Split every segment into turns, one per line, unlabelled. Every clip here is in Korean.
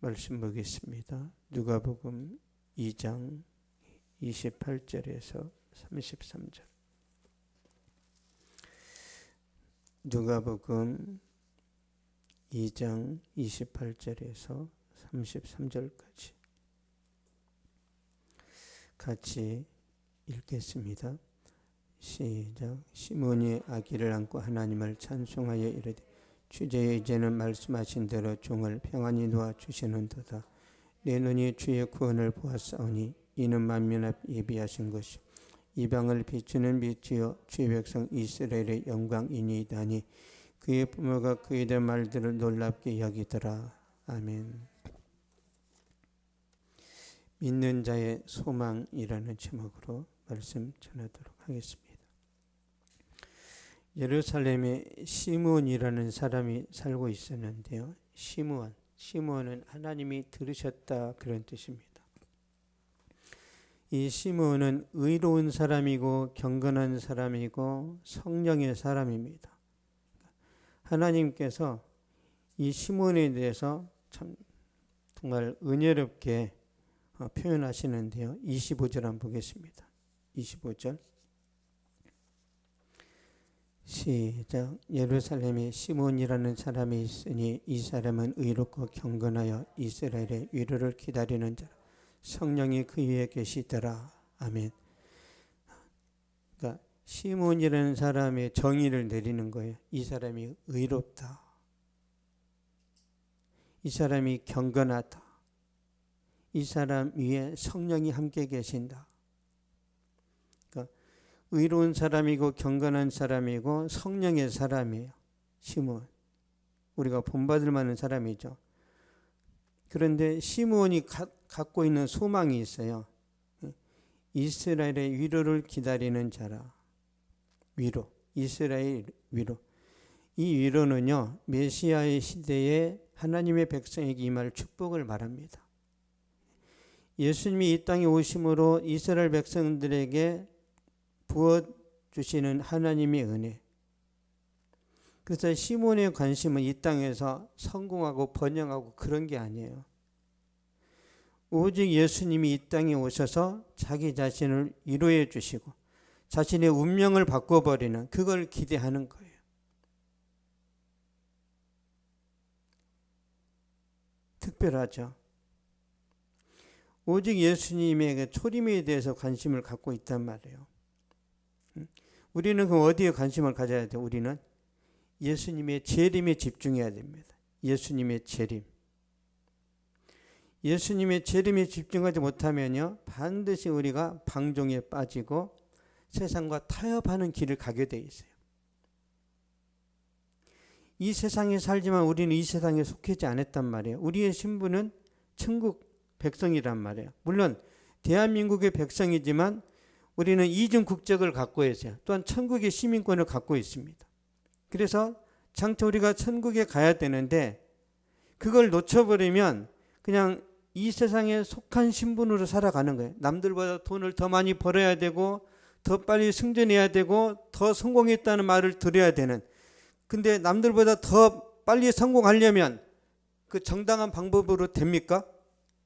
말씀 보겠습니다. 누가복음 2장 28절에서 33절. 누가복음 2장 28절에서 33절까지 같이 읽겠습니다. 시작. 시몬이 아기를 안고 하나님을 찬송하여 이르되 주제여 이제는 말씀하신 대로 종을 평안히 놓아 주시는도다. 내 눈이 주의 구원을 보았사오니 이는 만민 앞 예비하신 것이 이방을 비추는 빛이요 주의 백성 이스라엘의 영광이니이다니 그의 부모가 그에 대한 말들을 놀랍게 여기더라. 아멘. 믿는 자의 소망이라는 제목으로 말씀 전하도록 하겠습니다. 예루살렘에 시므온이라는 사람이 살고 있었는데요. 시므온은 하나님이 들으셨다 그런 뜻입니다. 이 시므온은 의로운 사람이고 경건한 사람이고 성령의 사람입니다. 하나님께서 이 시므온에 대해서 참 정말 은혜롭게 표현하시는데요. 25절 한번 보겠습니다. 25절 시작. 예루살렘에 시몬이라는 사람이 있으니 이 사람은 의롭고 경건하여 이스라엘의 위로를 기다리는 자라. 성령이 그 위에 계시더라. 아멘. 그러니까 시몬이라는 사람의 정의를 내리는 거예요. 이 사람이 의롭다. 이 사람이 경건하다. 이 사람 위에 성령이 함께 계신다. 의로운 사람이고 경건한 사람이고 성령의 사람이에요. 시므온. 우리가 본받을 만한 사람이죠. 그런데 시므온이 갖고 있는 소망이 있어요. 이스라엘의 위로를 기다리는 자라. 위로. 이스라엘 위로. 이 위로는요. 메시아의 시대에 하나님의 백성에게 임할 축복을 말합니다. 예수님이 이 땅에 오심으로 이스라엘 백성들에게 부어주시는 하나님의 은혜. 그래서 시몬의 관심은 이 땅에서 성공하고 번영하고 그런 게 아니에요. 오직 예수님이 이 땅에 오셔서 자기 자신을 위로해 주시고 자신의 운명을 바꿔버리는 그걸 기대하는 거예요. 특별하죠. 오직 예수님의 초림에 대해서 관심을 갖고 있단 말이에요. 우리는 그럼 어디에 관심을 가져야 돼요? 우리는 예수님의 재림에 집중해야 됩니다. 예수님의 재림. 예수님의 재림에 집중하지 못하면요, 반드시 우리가 방종에 빠지고 세상과 타협하는 길을 가게 돼 있어요. 이 세상에 살지만 우리는 이 세상에 속하지 않았단 말이에요. 우리의 신분은 천국 백성이란 말이에요. 물론 대한민국의 백성이지만 우리는 이중 국적을 갖고 있어요. 또한 천국의 시민권을 갖고 있습니다. 그래서 장차 우리가 천국에 가야 되는데 그걸 놓쳐버리면 그냥 이 세상에 속한 신분으로 살아가는 거예요. 남들보다 돈을 더 많이 벌어야 되고 더 빨리 승진해야 되고 더 성공했다는 말을 들어야 되는, 근데 남들보다 더 빨리 성공하려면 그 정당한 방법으로 됩니까?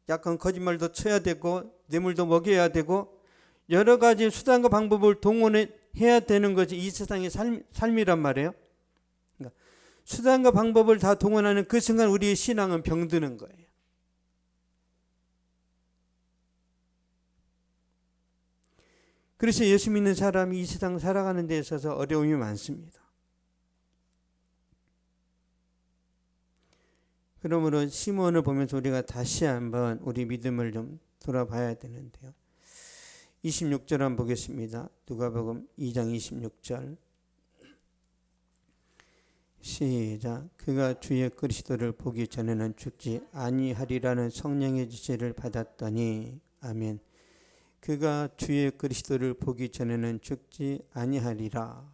약간 거짓말도 쳐야 되고 뇌물도 먹여야 되고 여러 가지 수단과 방법을 동원해야 되는 것이 이 세상의 삶이란 말이에요. 그러니까 수단과 방법을 다 동원하는 그 순간 우리의 신앙은 병드는 거예요. 그래서 예수 믿는 사람이 이 세상 살아가는 데 있어서 어려움이 많습니다. 그러므로 시몬을 보면서 우리가 다시 한번 우리 믿음을 좀 돌아봐야 되는데요. 26절 한번 보겠습니다. 누가복음 2장 26절 시작. 그가 주의 그리스도를 보기 전에는 죽지 아니하리라는 성령의 지시를 받았더니 아멘. 그가 주의 그리스도를 보기 전에는 죽지 아니하리라.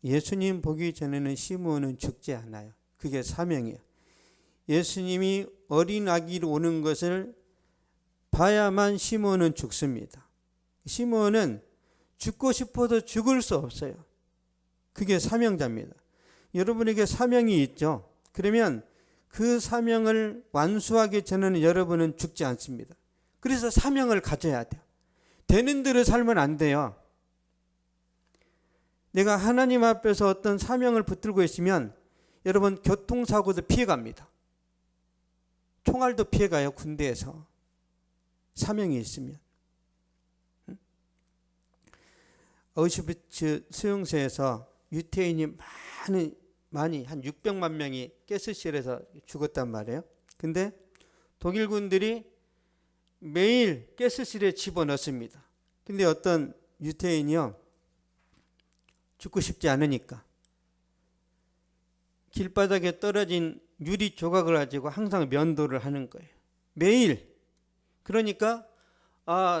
예수님 보기 전에는 시므온은 죽지 않아요. 그게 사명이에요. 예수님이 어린 아기로 오는 것을 봐야만 시므온은 죽습니다. 시므온은 죽고 싶어도 죽을 수 없어요. 그게 사명자입니다. 여러분에게 사명이 있죠. 그러면 그 사명을 완수하기 전에는 여러분은 죽지 않습니다. 그래서 사명을 가져야 돼요. 되는 대로 살면 안 돼요. 내가 하나님 앞에서 어떤 사명을 붙들고 있으면 여러분 교통사고도 피해갑니다. 총알도 피해가요. 군대에서. 사명이 있으면. 어우슈비츠 수용소에서 유태인이 많이 한 600만 명이 가스실에서 죽었단 말이에요. 근데 독일군들이 매일 가스실에 집어넣습니다. 근데 어떤 유태인이요, 죽고 싶지 않으니까 길바닥에 떨어진 유리 조각을 가지고 항상 면도를 하는 거예요. 매일. 그러니까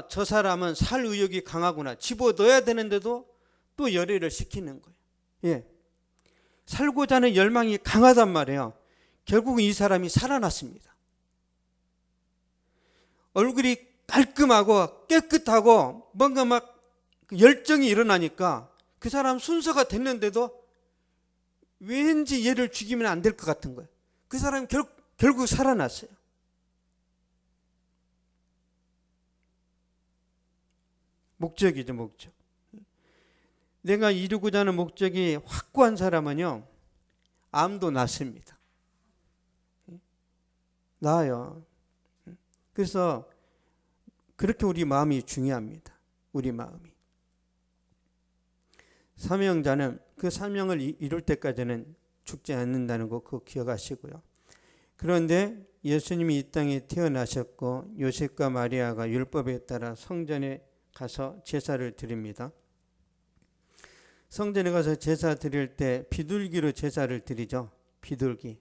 저 사람은 살 의욕이 강하구나. 집어넣어야 되는데도 또 열애를 시키는 거예요. 예. 살고자 하는 열망이 강하단 말이에요. 결국은 이 사람이 살아났습니다. 얼굴이 깔끔하고 깨끗하고 뭔가 막 열정이 일어나니까 그 사람 순서가 됐는데도 왠지 얘를 죽이면 안 될 것 같은 거예요. 그 사람이 결국 살아났어요. 목적이죠, 목적. 내가 이루고자 하는 목적이 확고한 사람은요, 암도 낫습니다. 나아요. 그래서 그렇게 우리 마음이 중요합니다. 우리 마음이. 사명자는 그 사명을 이룰 때까지는 죽지 않는다는 거 그거 기억하시고요. 그런데 예수님이 이 땅에 태어나셨고 요셉과 마리아가 율법에 따라 성전에 가서 제사를 드립니다. 성전에 가서 제사 드릴 때 비둘기로 제사를 드리죠. 비둘기.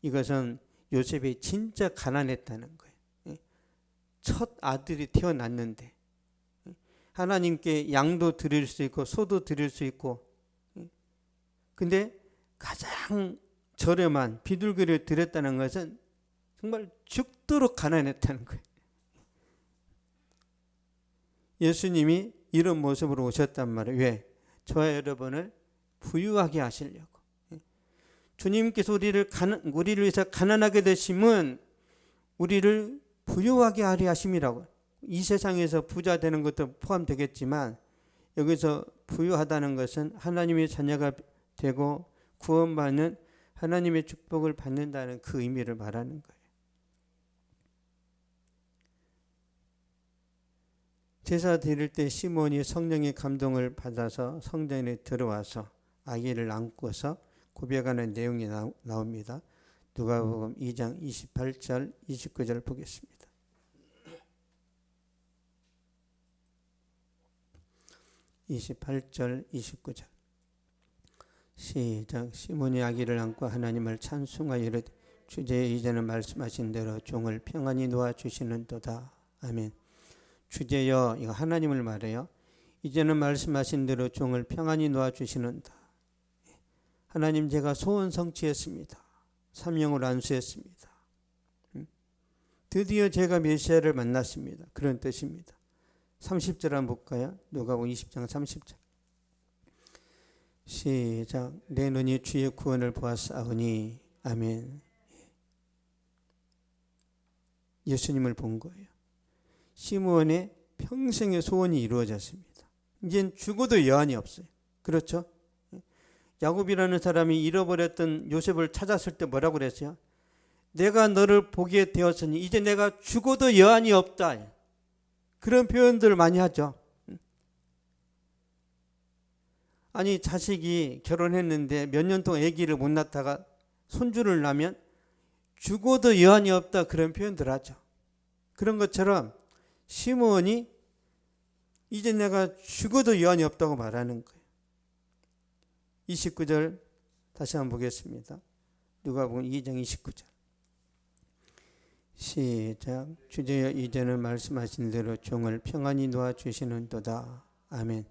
이것은 요셉이 진짜 가난했다는 거예요. 첫 아들이 태어났는데 하나님께 양도 드릴 수 있고 소도 드릴 수 있고, 근데 가장 저렴한 비둘기를 드렸다는 것은 정말 죽도록 가난했다는 거예요. 예수님이 이런 모습으로 오셨단 말이에요. 왜? 저와 여러분을 부유하게 하시려고. 주님께서 우리를 위해서 가난하게 되심은 우리를 부유하게 하려 하심이라고. 이 세상에서 부자 되는 것도 포함되겠지만 여기서 부유하다는 것은 하나님의 자녀가 되고 구원받는 하나님의 축복을 받는다는 그 의미를 말하는 거예요. 제사 드릴 때 시몬이 성령의 감동을 받아서 성전에 들어와서 아기를 안고서 고백하는 내용이 나옵니다. 누가복음 2장 28절 29절 보겠습니다. 28절 29절 시작. 시몬이 아기를 안고 하나님을 찬송하여 이르되 주제 이제는 말씀하신 대로 종을 평안히 놓아주시는도다. 아멘. 주제여, 이거 하나님을 말해요. 이제는 말씀하신 대로 종을 평안히 놓아주시는다. 하나님, 제가 소원 성취했습니다. 사명을 안수했습니다. 드디어 제가 메시아를 만났습니다. 그런 뜻입니다. 30절 한번 볼까요? 누가복음 20장 30절 시작. 내 눈이 주의 구원을 보았사오니. 아멘. 예수님을 본 거예요. 시므온의 평생의 소원이 이루어졌습니다. 이젠 죽어도 여한이 없어요. 그렇죠? 야곱이라는 사람이 잃어버렸던 요셉을 찾았을 때 뭐라고 그랬어요? 내가 너를 보게 되었으니 이제 내가 죽어도 여한이 없다. 그런 표현들을 많이 하죠. 아니, 자식이 결혼했는데 몇 년 동안 아기를 못 낳다가 손주를 낳으면 죽어도 여한이 없다, 그런 표현들 하죠. 그런 것처럼 시므온이 이제 내가 죽어도 여한이 없다고 말하는 거예요. 29절 다시 한번 보겠습니다. 누가복음 2장 29절 시작. 주제여, 이제는 말씀하신 대로 종을 평안히 놓아주시는도다. 아멘.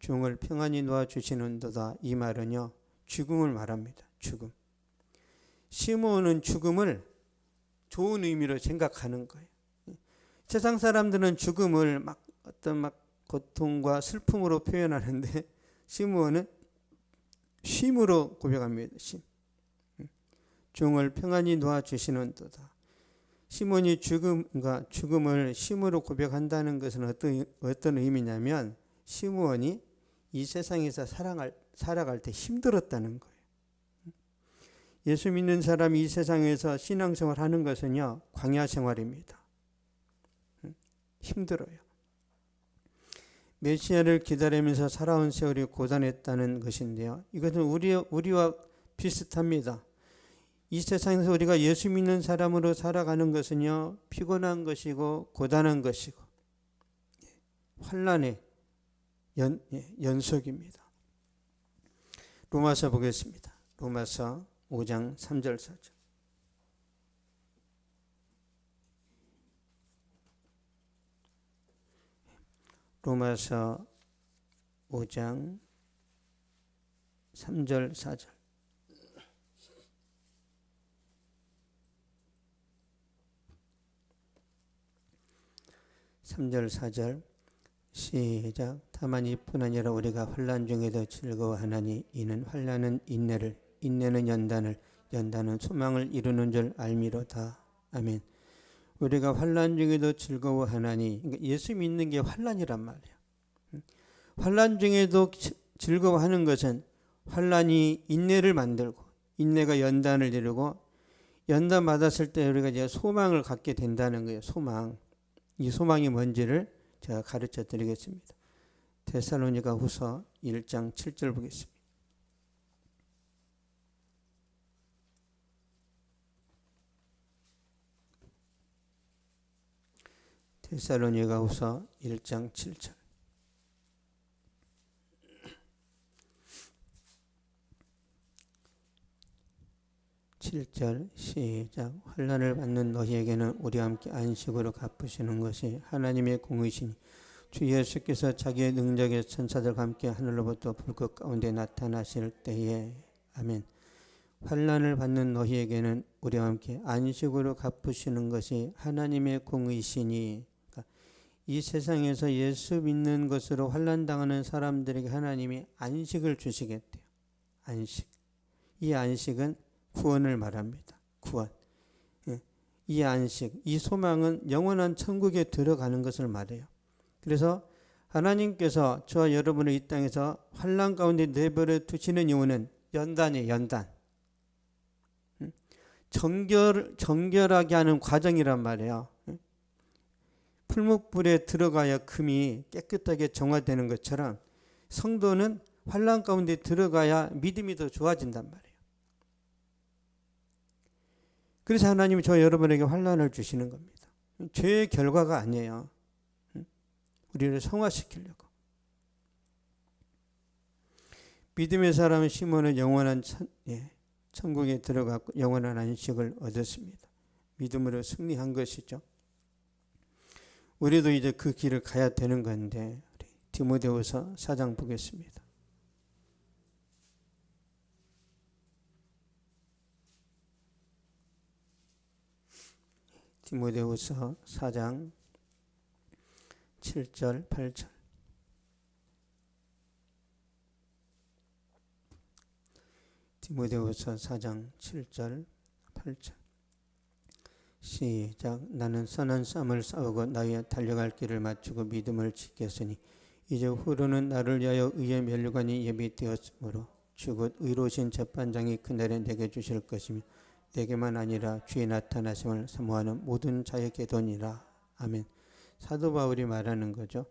종을 평안히 놓아주시는도다. 이 말은요, 죽음을 말합니다. 죽음. 시므온은 죽음을 좋은 의미로 생각하는 거예요. 세상 사람들은 죽음을 어떤 고통과 슬픔으로 표현하는데 시므온은 쉼으로 고백합니다. 쉼. 종을 평안히 놓아주시는도다. 시몬이 죽음을 쉼으로 고백한다는 것은 어떤 의미냐면 시몬이 이 세상에서 살아갈 때 힘들었다는 거예요. 예수 믿는 사람이 이 세상에서 신앙생활 하는 것은요, 광야 생활입니다. 힘들어요. 메시아를 기다리면서 살아온 세월이 고단했다는 것인데요. 이것은 우리와 비슷합니다. 이 세상에서 우리가 예수 믿는 사람으로 살아가는 것은요, 피곤한 것이고 고단한 것이고 환난의 연속입니다. 로마서 보겠습니다. 로마서 5장 3절 4절. 로마서 5장 3절 4절. (3절) (4절) 시작. 다만 이뿐 아니라 우리가 환난 중에도 즐거워하나니 이는 환난은 인내를, 인내는 연단을, 연단은 소망을 이루는 줄 알미로다. 아멘. 우리가 환난 중에도 즐거워하나니, 그러니까 예수 믿는 게 환난이란 말이에요. 환난 중에도 즐거워하는 것은 환난이 인내를 만들고, 인내가 연단을 이루고, 연단 받았을 때 우리가 이제 소망을 갖게 된다는 거예요. 소망. 이 소망이 뭔지를 제가 가르쳐 드리겠습니다. 데살로니가 후서 1장 7절 보겠습니다. 데살로니가 후서 1장 7절. 시작. 환난을 받는 너희에게는 우리와 함께 안식으로 갚으시는 것이 하나님의 공의시니 주 예수께서 자기의 능력의 천사들과 함께 하늘로부터 불꽃 가운데 나타나실 때에. 아멘. 환난을 받는 너희에게는 우리와 함께 안식으로 갚으시는 것이 하나님의 공의시니, 그러니까 이 세상에서 예수 믿는 것으로 환난당하는 사람들에게 하나님이 안식을 주시겠대요. 안식. 이 안식은 구원을 말합니다. 구원. 이 안식, 이 소망은 영원한 천국에 들어가는 것을 말해요. 그래서 하나님께서 저와 여러분을 이 땅에서 환난 가운데 내버려 두시는 이유는 연단이에요. 연단. 정결하게 하는 과정이란 말이에요. 풀무불에 들어가야 금이 깨끗하게 정화되는 것처럼 성도는 환난 가운데 들어가야 믿음이 더 좋아진단 말이에요. 그래서 하나님이 저 여러분에게 환난을 주시는 겁니다. 죄의 결과가 아니에요. 우리를 성화시키려고. 믿음의 사람은 시몬은 영원한 천국에 들어갔고 영원한 안식을 얻었습니다. 믿음으로 승리한 것이죠. 우리도 이제 그 길을 가야 되는 건데, 디모데후서 4장 보겠습니다. 디모데후서 4장 7절 8절. 디모데후서 4장 7절 8절. 시작. 나는 선한 싸움을 싸우고 나의 달려갈 길을 마치고 믿음을 지켰으니 이제 후로는 나를 위하여 의의 면류관이 예비되었으므로 주 곧 의로우신 재판장이 그날에 내게 주실 것이며 내게만 아니라 주의 나타나심을 사모하는 모든 자에게도니라. 아멘. 사도 바울이 말하는 거죠.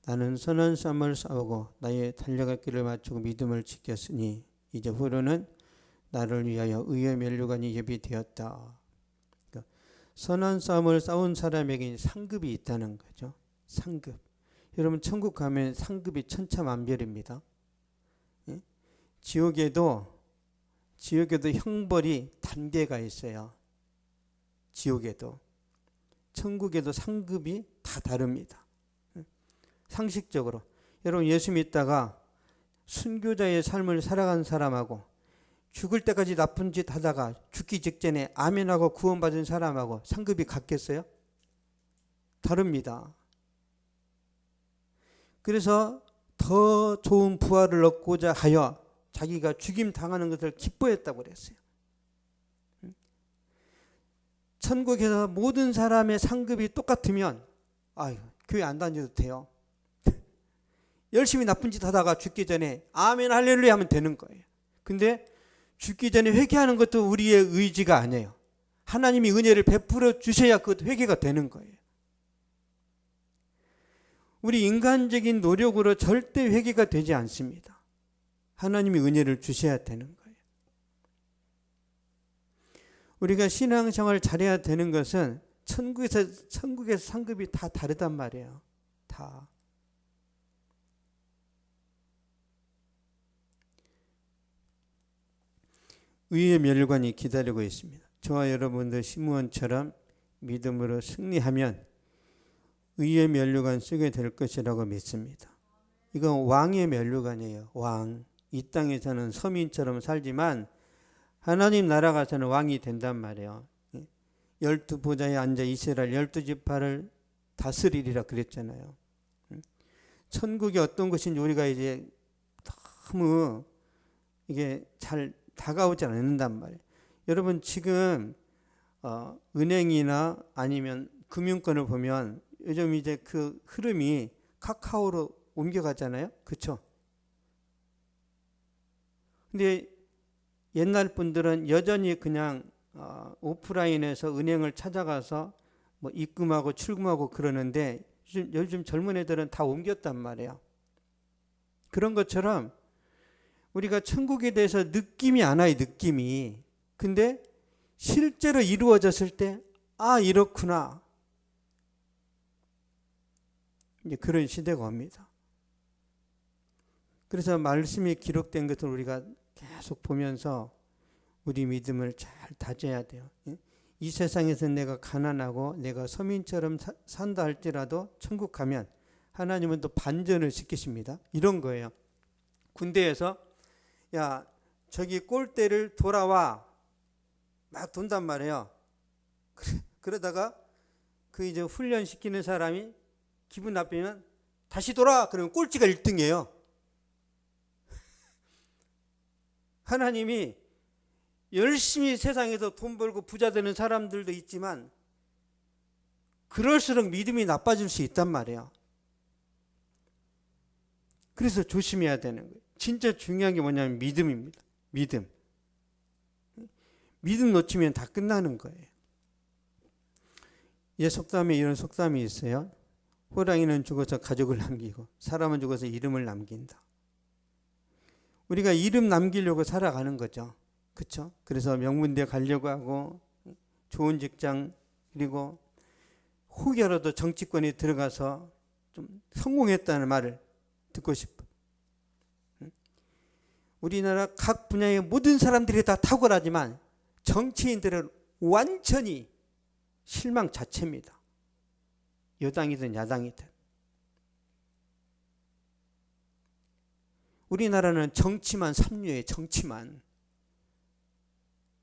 나는 선한 싸움을 싸우고 나의 달려갈 길을 마치고 믿음을 지켰으니 이제 후로는 나를 위하여 의의 면류관이 예비되었다. 그러니까 선한 싸움을 싸운 사람에게 상급이 있다는 거죠. 상급. 여러분 천국 가면 상급이 천차만별입니다. 예? 지옥에도 형벌이 단계가 있어요. 지옥에도. 천국에도 상급이 다 다릅니다. 상식적으로. 여러분 예수 믿다가 순교자의 삶을 살아간 사람하고 죽을 때까지 나쁜 짓 하다가 죽기 직전에 아멘하고 구원받은 사람하고 상급이 같겠어요? 다릅니다. 그래서 더 좋은 부활을 얻고자 하여 자기가 죽임 당하는 것을 기뻐했다고 그랬어요. 천국에서 모든 사람의 상급이 똑같으면 아유, 교회 안 다녀도 돼요. 열심히 나쁜 짓 하다가 죽기 전에 아멘 할렐루야 하면 되는 거예요. 근데 죽기 전에 회개하는 것도 우리의 의지가 아니에요. 하나님이 은혜를 베풀어 주셔야 그 회개가 되는 거예요. 우리 인간적인 노력으로 절대 회개가 되지 않습니다. 하나님이 은혜를 주셔야 되는 거예요. 우리가 신앙생활을 잘해야 되는 것은 천국에서 상급이 다 다르단 말이에요. 다. 의의 멸관이 기다리고 있습니다. 저와 여러분들 시므온처럼 믿음으로 승리하면 의의 면류관 쓰게 될 것이라고 믿습니다. 이건 왕의 면류관이에요. 왕. 이 땅에서는 서민처럼 살지만 하나님 나라 가서는 왕이 된단 말이에요. 12보좌에 앉아 이스라엘 12지파를 다스리리라 그랬잖아요. 천국이 어떤 것인지 우리가 이제 너무 이게 잘 다가오지 않는단 말이에요. 여러분 지금 은행이나 아니면 금융권을 보면 요즘 이제 그 흐름이 카카오로 옮겨가잖아요. 그렇죠? 근데 옛날 분들은 여전히 그냥 오프라인에서 은행을 찾아가서 뭐 입금하고 출금하고 그러는데 요즘 젊은 애들은 다 옮겼단 말이에요. 그런 것처럼 우리가 천국에 대해서 느낌이 안 와요. 느낌이. 근데 실제로 이루어졌을 때 아 이렇구나. 이제 그런 시대가 옵니다. 그래서 말씀이 기록된 것을 우리가 계속 보면서 우리 믿음을 잘 다져야 돼요. 이 세상에서 내가 가난하고 내가 서민처럼 산다 할지라도 천국 가면 하나님은 또 반전을 시키십니다. 이런 거예요. 군대에서 야 저기 골대를 돌아와 막 돈단 말이에요. 그러다가 그 이제 훈련시키는 사람이 기분 나쁘면 다시 돌아 그러면 꼴찌가 1등이에요. 하나님이 열심히 세상에서 돈 벌고 부자 되는 사람들도 있지만 그럴수록 믿음이 나빠질 수 있단 말이에요. 그래서 조심해야 되는 거예요. 진짜 중요한 게 뭐냐면 믿음입니다. 믿음. 믿음 놓치면 다 끝나는 거예요. 예, 속담에 이런 속담이 있어요. 호랑이는 죽어서 가족을 남기고 사람은 죽어서 이름을 남긴다. 우리가 이름 남기려고 살아가는 거죠. 그렇죠? 그래서 명문대 가려고 하고 좋은 직장 그리고 혹여라도 정치권에 들어가서 좀 성공했다는 말을 듣고 싶어. 우리나라 각 분야의 모든 사람들이 다 탁월하지만 정치인들은 완전히 실망 자체입니다. 여당이든 야당이든. 우리나라는 정치만 삼류예요. 정치만.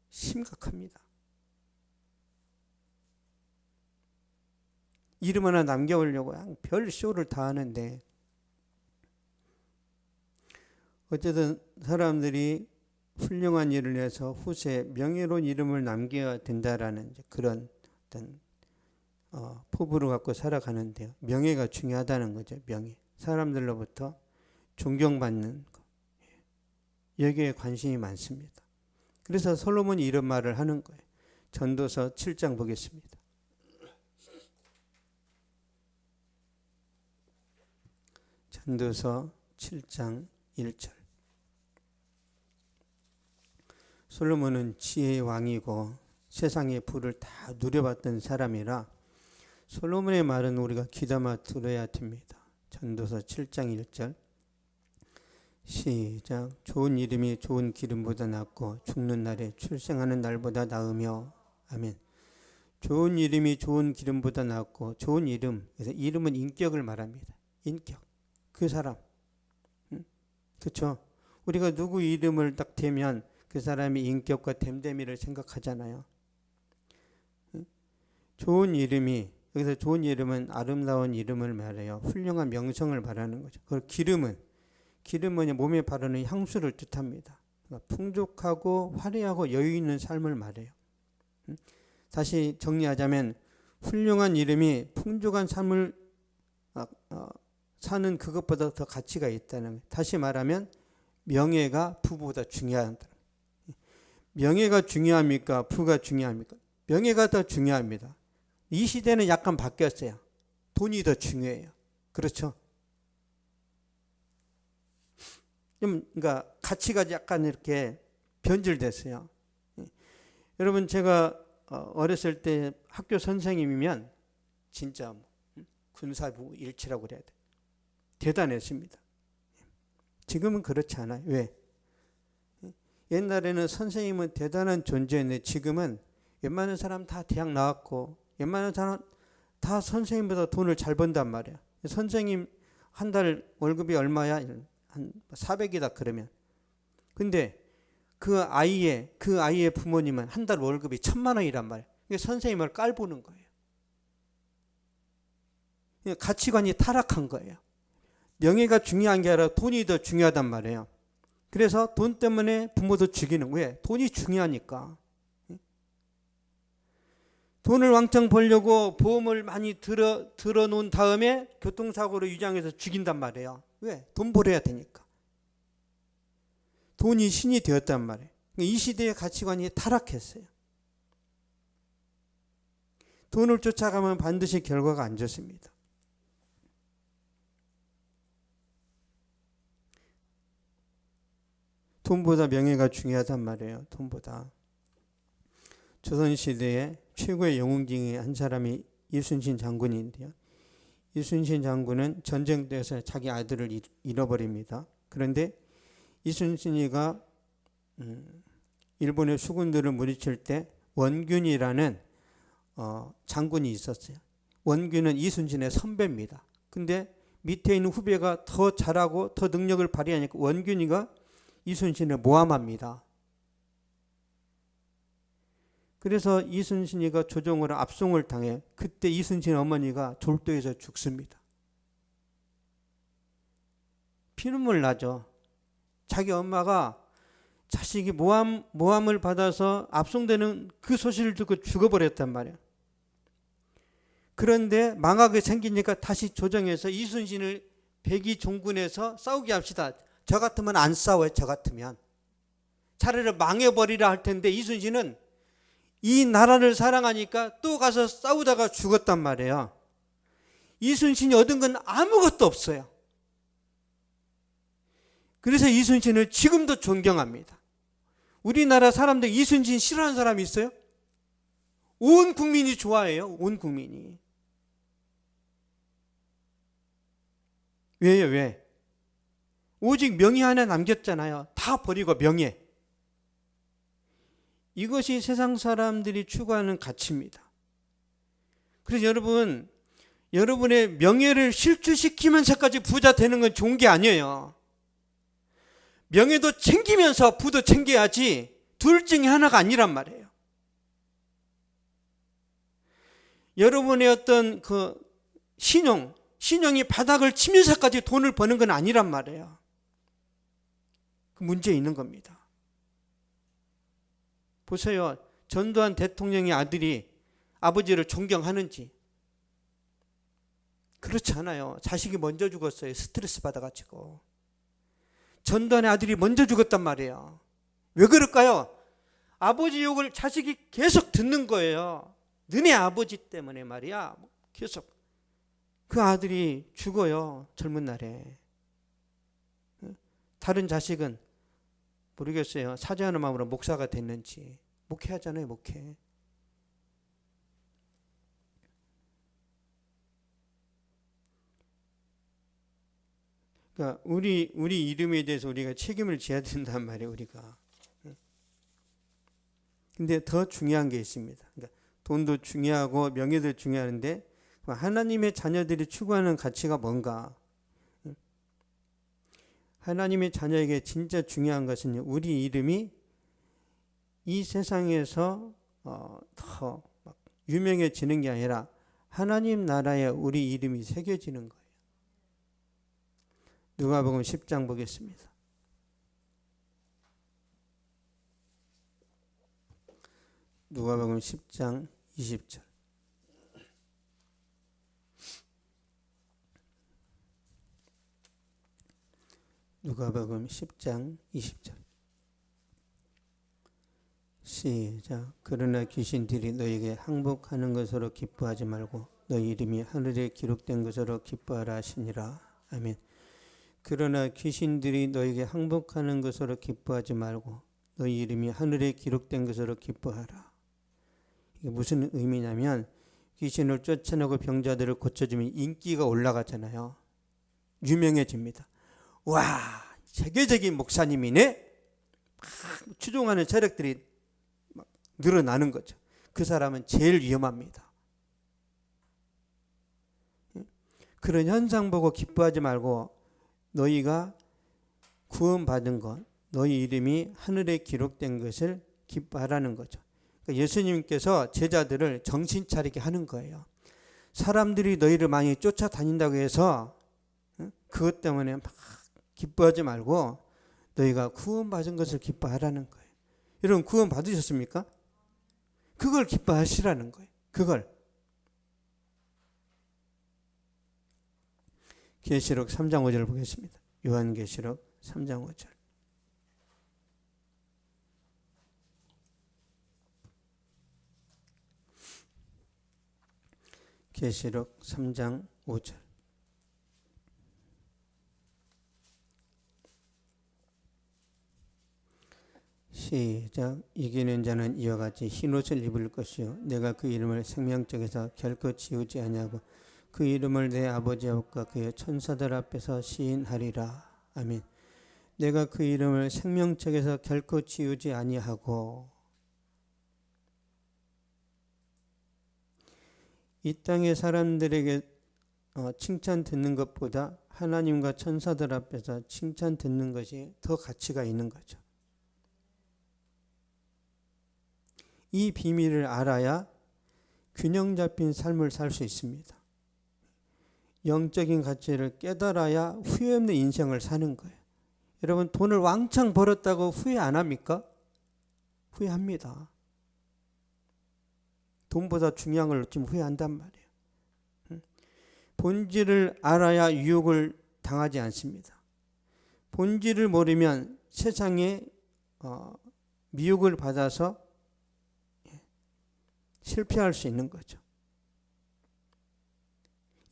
심각합니다. 이름 하나 남겨오려고 별 쇼를 다 하는데 어쨌든 사람들이 훌륭한 일을 해서 후세에 명예로운 이름을 남겨야 된다라는 그런 어떤 포부를 갖고 살아가는데요. 명예가 중요하다는 거죠. 명예. 사람들로부터 존경받는 것. 여기에 관심이 많습니다. 그래서 솔로몬이 이런 말을 하는 거예요. 전도서 7장 보겠습니다. 전도서 7장 1절. 솔로몬은 지혜의 왕이고 세상의 부를 다 누려봤던 사람이라 솔로몬의 말은 우리가 귀담아 들어야 됩니다. 전도서 7장 1절. 시작. 좋은 이름이 좋은 기름보다 낫고 죽는 날에 출생하는 날보다 나으며. 아멘. 좋은 이름이 좋은 기름보다 낫고 좋은 이름. 그래서 이름은 인격을 말합니다. 인격. 그 사람. 그렇죠? 우리가 누구 이름을 딱 대면 그 사람의 인격과 됨됨이를 생각하잖아요. 좋은 이름이 여기서 좋은 이름은 아름다운 이름을 말해요. 훌륭한 명성을 말하는 거죠. 그리고 기름은 몸에 바르는 향수를 뜻합니다. 그러니까 풍족하고 화려하고 여유 있는 삶을 말해요. 다시 정리하자면 훌륭한 이름이 풍족한 삶을 사는 그것보다 더 가치가 있다는 거예요. 다시 말하면 명예가 부보다 중요하다. 명예가 중요합니까? 부가 중요합니까? 명예가 더 중요합니다. 이 시대는 약간 바뀌었어요. 돈이 더 중요해요. 그렇죠? 그러니까 가치가 약간 이렇게 변질됐어요. 여러분, 제가 어렸을 때 학교 선생님이면 진짜 군사부 일치라고 그래야 돼. 대단했습니다. 지금은 그렇지 않아요. 왜? 옛날에는 선생님은 대단한 존재였는데 지금은 웬만한 사람 다 대학 나왔고 웬만한 사람 다 선생님보다 돈을 잘 번단 말이야. 선생님 한 달 월급이 얼마야? 한 400이다 그러면. 근데 그 아이의 부모님은 한 달 월급이 1000만 원이란 말이야. 선생님을 깔보는 거예요. 가치관이 타락한 거예요. 명예가 중요한 게 아니라 돈이 더 중요하단 말이에요. 그래서 돈 때문에 부모도 죽이는 거예요. 돈이 중요하니까. 돈을 왕창 벌려고 보험을 많이 들어놓은 다음에 교통사고로 유장해서 죽인단 말이에요. 왜? 돈 벌어야 되니까. 돈이 신이 되었단 말이에요. 이 시대의 가치관이 타락했어요. 돈을 쫓아가면 반드시 결과가 안 좋습니다. 돈보다 명예가 중요하단 말이에요. 돈보다. 조선시대에 최고의 영웅 중에 한 사람이 이순신 장군인데요. 이순신 장군은 전쟁터에서 자기 아들을 잃어버립니다. 그런데 이순신이가 일본의 수군들을 물리칠 때 원균이라는 장군이 있었어요. 원균은 이순신의 선배입니다. 근데 밑에 있는 후배가 더 잘하고 더 능력을 발휘하니까 원균이가 이순신을 모함합니다. 그래서 이순신이가 조정으로 압송을 당해. 그때 이순신 어머니가 졸도에서 죽습니다. 피눈물 나죠. 자기 엄마가 자식이 모함을 받아서 압송되는 그 소식을 듣고 죽어버렸단 말이에요. 그런데 망하게 생기니까 다시 조정해서 이순신을 백의 종군에서 싸우게 합시다. 저 같으면 안 싸워요. 저 같으면 차라리 망해버리라 할 텐데 이순신은 이 나라를 사랑하니까 또 가서 싸우다가 죽었단 말이에요. 이순신이 얻은 건 아무것도 없어요. 그래서 이순신을 지금도 존경합니다. 우리나라 사람들 이순신 싫어하는 사람이 있어요? 온 국민이 좋아해요. 온 국민이. 왜요? 왜? 오직 명예 하나 남겼잖아요. 다 버리고 명예. 이것이 세상 사람들이 추구하는 가치입니다. 그래서 여러분의 명예를 실추시키면서까지 부자 되는 건 좋은 게 아니에요. 명예도 챙기면서 부도 챙겨야지 둘 중에 하나가 아니란 말이에요. 여러분의 어떤 그 신용이 바닥을 치면서까지 돈을 버는 건 아니란 말이에요. 그 문제 있는 겁니다. 보세요. 전두환 대통령의 아들이 아버지를 존경하는지. 그렇지 않아요. 자식이 먼저 죽었어요. 스트레스 받아가지고. 전두환의 아들이 먼저 죽었단 말이에요. 왜 그럴까요? 아버지 욕을 자식이 계속 듣는 거예요. 너네 아버지 때문에 말이야. 계속. 그 아들이 죽어요. 젊은 날에. 다른 자식은 모르겠어요. 사죄하는 마음으로 목사가 됐는지. 목회하잖아요. 목회. 그러니까 우리 이름에 대해서 우리가 책임을 져야 된단 말이에요. 우리가. 근데 더 중요한 게 있습니다. 그러니까 돈도 중요하고 명예도 중요한데 하나님의 자녀들이 추구하는 가치가 뭔가? 하나님의 자녀에게 진짜 중요한 것은 우리 이름이 이 세상에서 더 유명해지는 게 아니라 하나님 나라에 우리 이름이 새겨지는 거예요. 누가복음 10장 보겠습니다. 누가복음 10장 20절. 누가복음 10장 20절. 시작. 그러나 귀신들이 너에게 항복하는 것으로 기뻐하지 말고 너희 이름이 하늘에 기록된 것으로 기뻐하라 하시니라. 아멘. 그러나 귀신들이 너에게 항복하는 것으로 기뻐하지 말고 너희 이름이 하늘에 기록된 것으로 기뻐하라. 이게 무슨 의미냐면 귀신을 쫓아내고 병자들을 고쳐주면 인기가 올라가잖아요. 유명해집니다. 와, 세계적인 목사님이네. 막 추종하는 세력들이 막 늘어나는 거죠. 그 사람은 제일 위험합니다. 그런 현상 보고 기뻐하지 말고 너희가 구원받은 것, 너희 이름이 하늘에 기록된 것을 기뻐하라는 거죠. 그러니까 예수님께서 제자들을 정신 차리게 하는 거예요. 사람들이 너희를 많이 쫓아다닌다고 해서 그것 때문에 막 기뻐하지 말고 너희가 구원받은 것을 기뻐하라는 거예요. 여러분 구원 받으셨습니까? 그걸 기뻐하시라는 거예요. 그걸. 계시록 3장 5절 보겠습니다. 요한계시록 3장 5절. 계시록 3장 5절. 시작. 이기는 자는 이와 같이 흰옷을 입을 것이요 내가 그 이름을 생명책에서 결코 지우지 아니하고 그 이름을 내 아버지 앞과 그의 천사들 앞에서 시인하리라. 아멘. 내가 그 이름을 생명책에서 결코 지우지 아니하고. 이 땅의 사람들에게 칭찬 듣는 것보다 하나님과 천사들 앞에서 칭찬 듣는 것이 더 가치가 있는 거죠. 이 비밀을 알아야 균형 잡힌 삶을 살 수 있습니다. 영적인 가치를 깨달아야 후회 없는 인생을 사는 거예요. 여러분 돈을 왕창 벌었다고 후회 안 합니까? 후회합니다. 돈보다 중요한 걸 지금 후회한단 말이에요. 본질을 알아야 유혹을 당하지 않습니다. 본질을 모르면 세상에 미혹을 받아서 실패할 수 있는 거죠.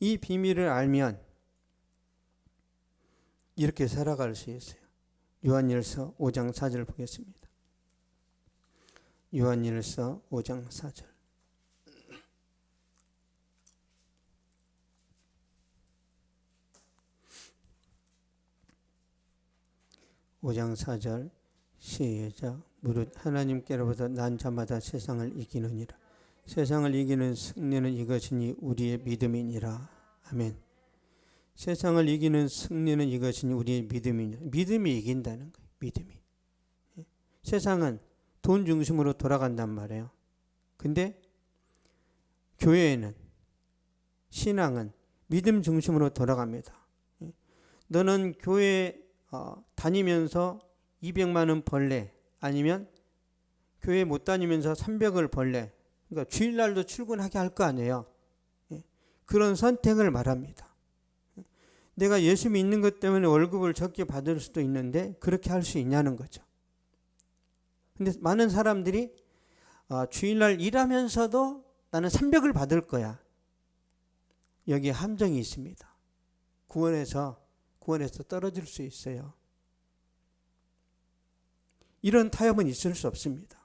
이 비밀을 알면 이렇게 살아갈 수 있어요. 요한일서 5장 4절 보겠습니다. 요한일서 5장 4절. (5장 4절) 시작. 무릇 하나님께로부터 난 자마다 세상을 이기느니라. 세상을 이기는 승리는 이것이니 우리의 믿음이니라. 아멘. 세상을 이기는 승리는 이것이니 우리의 믿음이니라. 믿음이 이긴다는 거예요. 믿음이. 세상은 돈 중심으로 돌아간단 말이에요. 근데 교회에는, 신앙은 믿음 중심으로 돌아갑니다. 너는 교회 다니면서 200만 원 벌래? 아니면 교회 못 다니면서 300을 벌래? 그러니까 주일날도 출근하게 할 거 아니에요. 그런 선택을 말합니다. 내가 예수 믿는 것 때문에 월급을 적게 받을 수도 있는데 그렇게 할 수 있냐는 거죠. 근데 많은 사람들이 주일날 일하면서도 나는 300을 받을 거야. 여기에 함정이 있습니다. 구원에서 떨어질 수 있어요. 이런 타협은 있을 수 없습니다.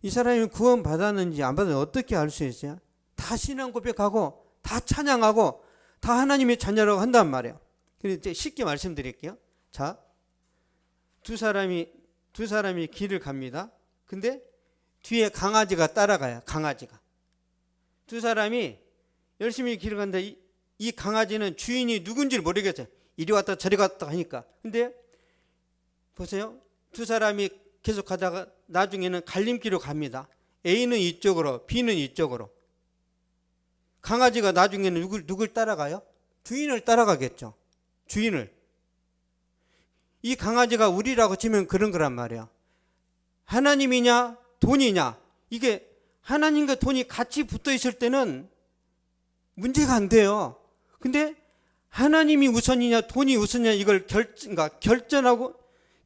이 사람이 구원 받았는지 안 받았는지 어떻게 알 수 있어요? 다 신앙 고백하고 다 찬양하고 다 하나님의 자녀라고 한단 말이에요. 그래서 쉽게 말씀드릴게요. 자, 두 사람이 길을 갑니다. 근데 뒤에 강아지가 따라가요. 강아지가. 두 사람이 열심히 길을 가는데 이 강아지는 주인이 누군지를 모르겠어요. 이리 왔다 저리 갔다 하니까. 근데 보세요. 두 사람이 계속 가다가 나중에는 갈림길로 갑니다. A는 이쪽으로, B는 이쪽으로. 강아지가 나중에는 누굴 따라가요? 주인을 따라가겠죠. 주인을. 이 강아지가 우리라고 치면 그런 거란 말이야. 하나님이냐 돈이냐, 이게 하나님과 돈이 같이 붙어 있을 때는 문제가 안 돼요. 근데 하나님이 우선이냐 돈이 우선이냐 이걸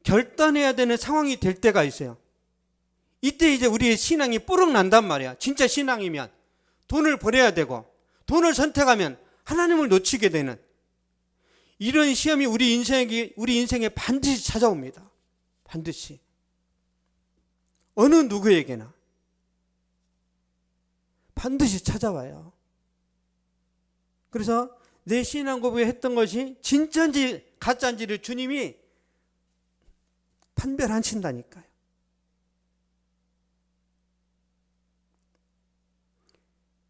결단해야 되는 상황이 될 때가 있어요. 이때 이제 우리의 신앙이 뿌럭 난단 말이야. 진짜 신앙이면 돈을 버려야 되고, 돈을 선택하면 하나님을 놓치게 되는 이런 시험이 우리 인생에 반드시 찾아옵니다. 반드시. 어느 누구에게나 반드시 찾아와요. 그래서 내 신앙 고백에 했던 것이 진짜인지 가짜인지를 주님이 판별하신다니까요.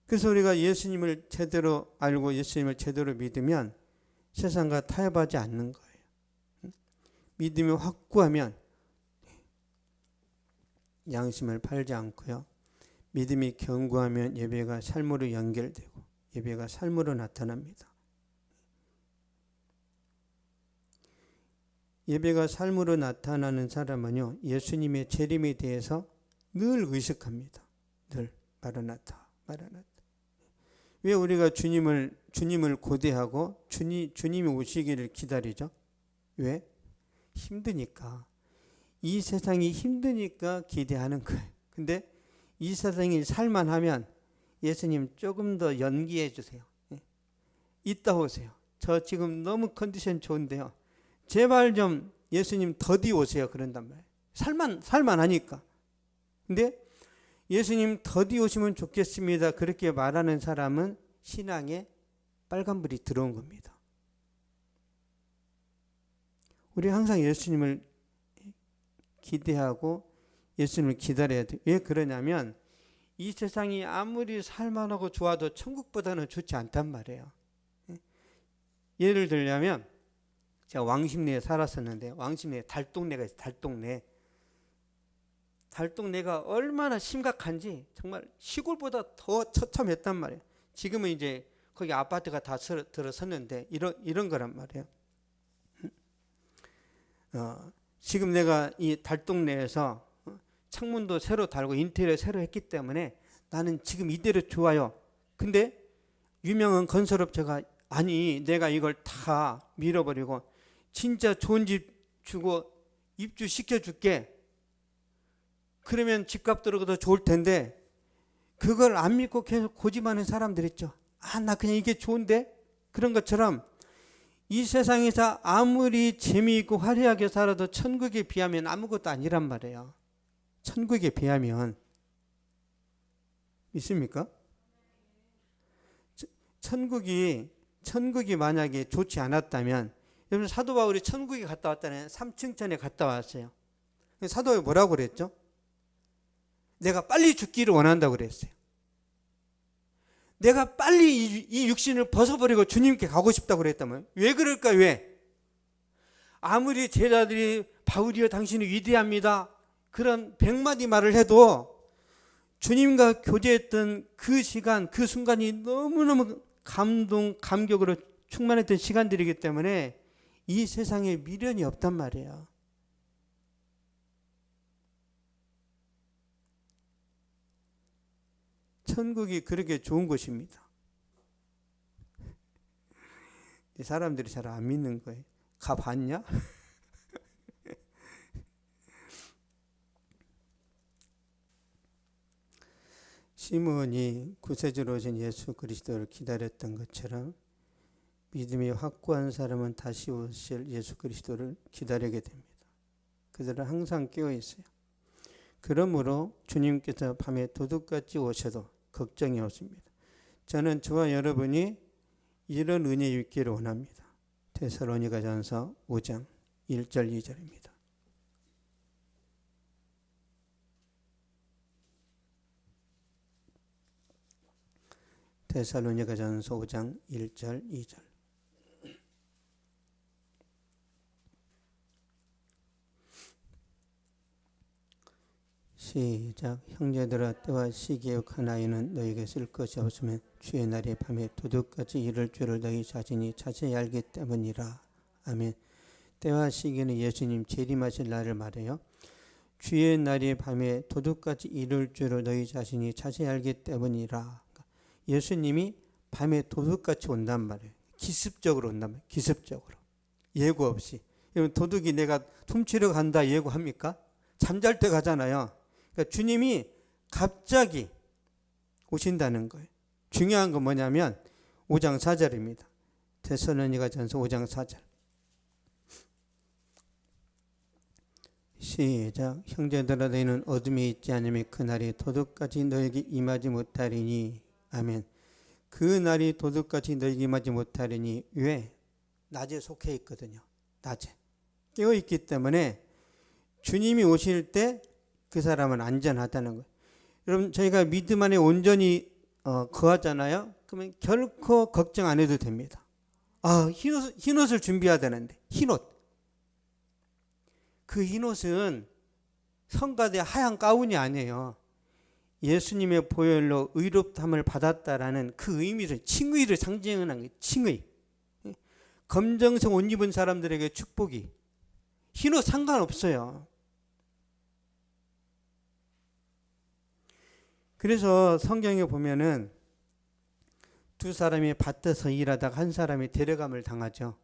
그래서 우리가 예수님을 제대로 알고 예수님을 제대로 믿으면 세상과 타협하지 않는 거예요. 믿음이 확고하면 양심을 팔지 않고요. 믿음이 견고하면 예배가 삶으로 연결되고 예배가 삶으로 나타납니다. 예배가 삶으로 나타나는 사람은요, 예수님의 재림에 대해서 늘 의식합니다. 늘 마라나타, 마라나타. 왜 우리가 주님을 고대하고 주님이 오시기를 기다리죠? 왜? 힘드니까. 이 세상이 힘드니까 기대하는 거예요. 근데 이 세상이 살만하면 예수님 조금 더 연기해 주세요. 이따 오세요. 저 지금 너무 컨디션 좋은데요. 제발 좀 예수님 더디 오세요. 그런단 말이에요. 살만하니까. 근데 예수님 더디 오시면 좋겠습니다. 그렇게 말하는 사람은 신앙에 빨간불이 들어온 겁니다. 우리 항상 예수님을 기대하고 예수님을 기다려야 돼요. 왜 그러냐면 이 세상이 아무리 살만하고 좋아도 천국보다는 좋지 않단 말이에요. 예를 들자면 제가 왕십리에 살았었는데, 왕십리에 달동네가 있어요. 달동네가 얼마나 심각한지 정말 시골보다 더 처참했단 말이에요. 지금은 이제 거기 아파트가 다 들어섰는데 이런 거란 말이에요. 지금 내가 이 달동네에서 창문도 새로 달고 인테리어 새로 했기 때문에 나는 지금 이대로 좋아요. 근데 유명한 건설업체가 아니 내가 이걸 다 밀어버리고 진짜 좋은 집 주고 입주시켜 줄게. 그러면 집값 들어도 더 좋을 텐데 그걸 안 믿고 계속 고집하는 사람들 있죠. 나 그냥 이게 좋은데? 그런 것처럼 이 세상에서 아무리 재미있고 화려하게 살아도 천국에 비하면 아무것도 아니란 말이에요. 천국에 비하면. 있습니까? 천국이 만약에 좋지 않았다면, 여러분 사도 바울이 천국에 갔다 왔다는 3층천에 갔다 왔어요. 사도 바울이 뭐라고 그랬죠? 내가 빨리 죽기를 원한다고 그랬어요. 내가 빨리 이 육신을 벗어버리고 주님께 가고 싶다고 그랬다면 왜 그럴까? 왜? 아무리 제자들이 바울이여 당신이 위대합니다 그런 100마디 말을 해도 주님과 교제했던 그 시간, 그 순간이 너무너무 감격으로 충만했던 시간들이기 때문에 이 세상에 미련이 없단 말이에요. 천국이 그렇게 좋은 곳입니다. 사람들이 잘 안 믿는 거예요. 가봤냐? 시므온이 구세주로 오신 예수 그리스도를 기다렸던 것처럼 믿음이 확고한 사람은 다시 오실 예수 그리스도를 기다리게 됩니다. 그들은 항상 깨어 있어요. 그러므로 주님께서 밤에 도둑같이 오셔도 걱정이 없습니다. 저는 저와 여러분이 이런 은혜 있기를 원합니다. 데살로니가전서 5장 1절 2절입니다. 데살로니가전서 5장 1절 2절. 시작. 형제들아 때와 시기에 하나이는 너에게 쓸 것이 없으면 주의 날이 밤에 도둑같이 이를 줄을 너희 자신이 자세히 알기 때문이라. 아멘. 때와 시기는 예수님 재림하실 날을 말해요. 주의 날이 밤에 도둑같이 이룰 줄을 너희 자신이 자세히 알기 때문이라. 예수님이 밤에 도둑같이 온단 말이에요. 기습적으로 온단 말이에요. 기습적으로. 예고 없이. 여러분, 도둑이 내가 훔치러 간다 예고합니까? 잠잘 때 가잖아요. 그러니까 주님이 갑자기 오신다는 거예요. 중요한 건 뭐냐면 5장 4절입니다. 데살로니가전서 5장 4절. 시작. 형제들아 너희는 어둠에 있지 않으면 그날이 도둑같이 너에게 임하지 못하리니. 아멘. 그 날이 도둑같이 너에게 임하지 못하리니. 왜? 낮에 속해 있거든요. 낮에 깨어 있기 때문에 주님이 오실 때 그 사람은 안전하다는 거예요. 여러분, 저희가 믿음 안에 온전히 거하잖아요. 그러면 결코 걱정 안 해도 됩니다. 흰옷을 준비해야 되는데, 흰옷. 그 흰옷은 성가대 하얀 가운이 아니에요. 예수님의 보혈로 의롭다함을 받았다라는 그 의미를, 칭의를 상징하는 거예요. 칭의. 검정색 옷 입은 사람들에게 축복이. 흰옷 상관없어요. 그래서 성경에 보면은 두 사람이 밭에서 일하다가 한 사람이 데려감을 당하죠.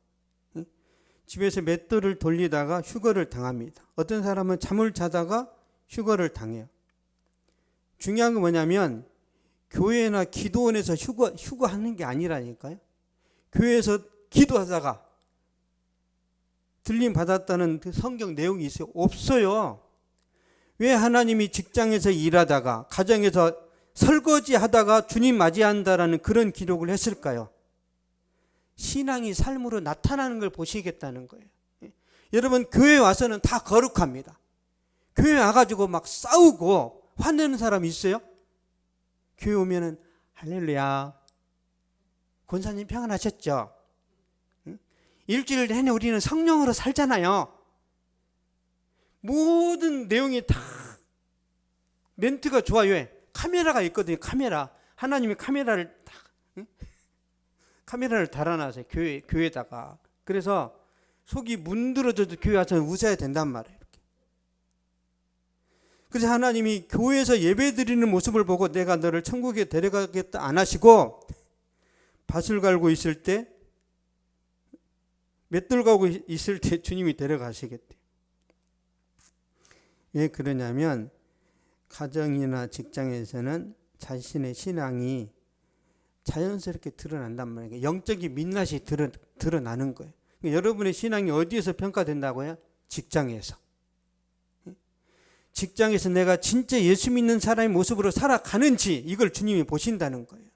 집에서 맷돌을 돌리다가 휴거를 당합니다. 어떤 사람은 잠을 자다가 휴거를 당해요. 중요한 건 뭐냐면 교회나 기도원에서 휴거하는 게 아니라니까요. 교회에서 기도하다가 들림 받았다는 그 성경 내용이 있어요? 없어요. 왜 하나님이 직장에서 일하다가 가정에서 설거지 하다가 주님 맞이한다라는 그런 기록을 했을까요? 신앙이 삶으로 나타나는 걸 보시겠다는 거예요. 여러분, 교회 와서는 다 거룩합니다. 교회 와가지고 막 싸우고 화내는 사람 있어요? 교회 오면은 할렐루야, 권사님 평안하셨죠? 일주일 내내 우리는 성령으로 살잖아요. 모든 내용이 다 멘트가 좋아요. 왜? 카메라가 있거든요. 카메라. 하나님이 카메라를 달아놨어요. 교회에다가. 그래서 속이 문드러져도 교회 와서는 웃어야 된단 말이에요. 이렇게. 그래서 하나님이 교회에서 예배 드리는 모습을 보고 내가 너를 천국에 데려가겠다 안 하시고, 밭을 갈고 있을 때, 맷돌 가고 있을 때 주님이 데려가시겠대요. 왜 그러냐면 가정이나 직장에서는 자신의 신앙이 자연스럽게 드러난단 말이에요. 영적인 민낯이 드러나는 거예요. 그러니까 여러분의 신앙이 어디에서 평가된다고요? 직장에서. 직장에서 내가 진짜 예수 믿는 사람의 모습으로 살아가는지 이걸 주님이 보신다는 거예요.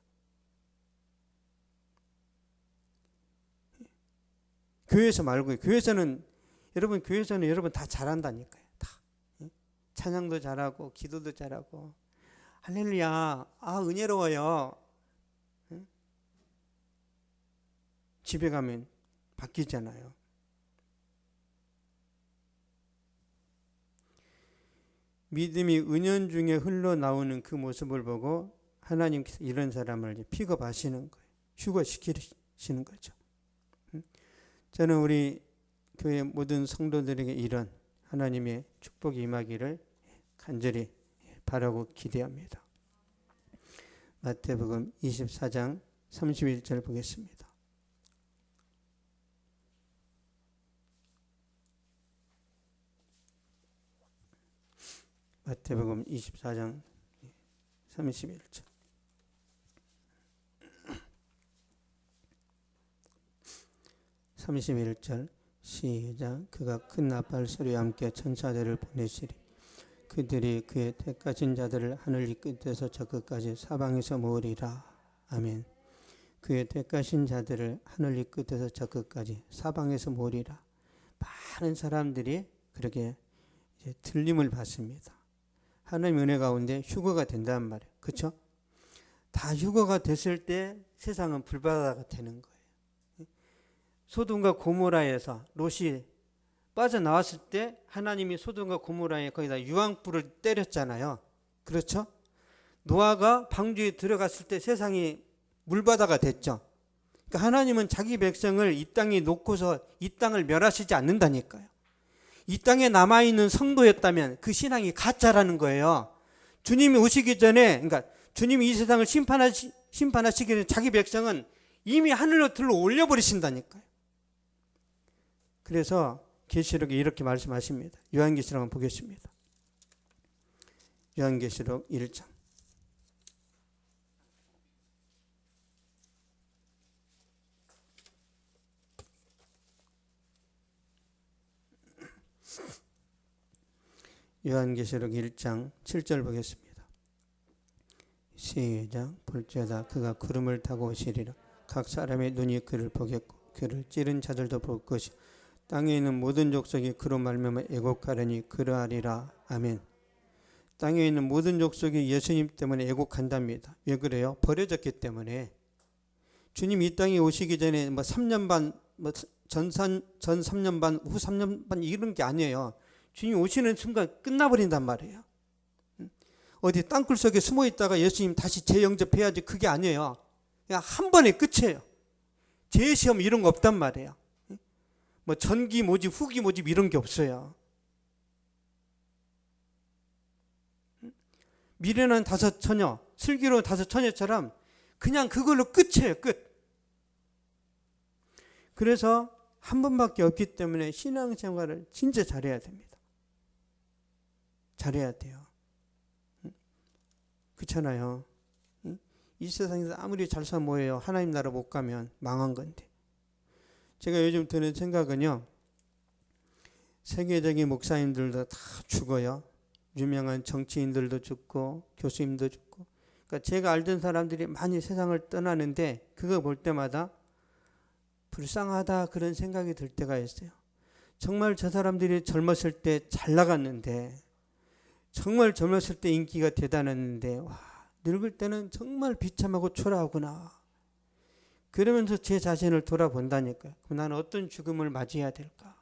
교회에서 말고요. 교회에서는 여러분 다 잘한다니까요. 다. 찬양도 잘하고 기도도 잘하고 할렐루야, 은혜로워요. 집에 가면 바뀌잖아요. 믿음이 은연중에 흘러나오는 그 모습을 보고 하나님께서 이런 사람을 픽업하시는 거예요. 휴거시키시는 거죠. 저는 우리 교회 모든 성도들에게 이런 하나님의 축복이 임하기를 간절히 바라고 기대합니다. 마태복음 24장 31절 보겠습니다. 마태복음 24장 31절. 시작. 그가 큰 나팔 소리와 함께 천사들을 보내시리. 그들이 그의 택하신 자들을 하늘 이 끝에서 저 끝까지 사방에서 모으리라. 아멘. 그의 택하신 자들을 하늘 이 끝에서 저 끝까지 사방에서 모으리라. 많은 사람들이 그렇게 이제 들림을 받습니다. 하나님의 은혜 가운데 휴거가 된단 말이에요. 그렇죠? 다 휴거가 됐을 때 세상은 불바다가 되는 거예요. 소돔과 고모라에서 롯이 빠져나왔을 때 하나님이 소돔과 고모라에 거기다 유황불을 때렸잖아요. 그렇죠? 노아가 방주에 들어갔을 때 세상이 물바다가 됐죠. 그러니까 그러니까 하나님은 자기 백성을 이 땅에 놓고서 이 땅을 멸하시지 않는다니까요. 이 땅에 남아있는 성도였다면 그 신앙이 가짜라는 거예요. 주님이 오시기 전에, 그러니까 주님이 이 세상을 심판하시기 전에 자기 백성은 이미 하늘로 들러 올려버리신다니까요. 그래서 계시록에 이렇게 말씀하십니다. 요한계시록 한번 보겠습니다. 요한계시록 1장. 요한계시록 1장 7절 보겠습니다. 시작. 볼지어다 그가 구름을 타고 오시리라. 각 사람의 눈이 그를 보겠고 그를 찌른 자들도 볼 것이 땅에 있는 모든 족속이 그로 말미암아 애곡하려니 그러하리라. 아멘. 땅에 있는 모든 족속이 예수님 때문에 애곡한답니다. 왜 그래요? 버려졌기 때문에. 주님 이 땅에 오시기 전에 3년 반, 전 3년 반, 후 3년 반 이런 게 아니에요. 주님 오시는 순간 끝나버린단 말이에요. 어디 땅굴 속에 숨어 있다가 예수님 다시 재영접해야지, 그게 아니에요. 그냥 한 번에 끝이에요. 재시험 이런 거 없단 말이에요. 전기 모집, 후기 모집 이런 게 없어요. 미련한 다섯 처녀, 슬기로운 다섯 처녀처럼 그냥 그걸로 끝이에요, 끝. 그래서 한 번밖에 없기 때문에 신앙생활을 진짜 잘해야 됩니다. 잘해야 돼요. 그렇잖아요. 이 세상에서 아무리 잘 사 뭐예요? 하나님 나라 못 가면 망한 건데. 제가 요즘 드는 생각은요, 세계적인 목사님들도 다 죽어요. 유명한 정치인들도 죽고 교수님도 죽고. 그러니까 제가 알던 사람들이 많이 세상을 떠나는데 그거 볼 때마다 불쌍하다 그런 생각이 들 때가 있어요. 정말 저 사람들이 젊었을 때 잘 나갔는데, 정말 젊었을 때 인기가 대단했는데, 와, 늙을 때는 정말 비참하고 초라하구나. 그러면서 제 자신을 돌아본다니까요. 그럼 나는 어떤 죽음을 맞이해야 될까?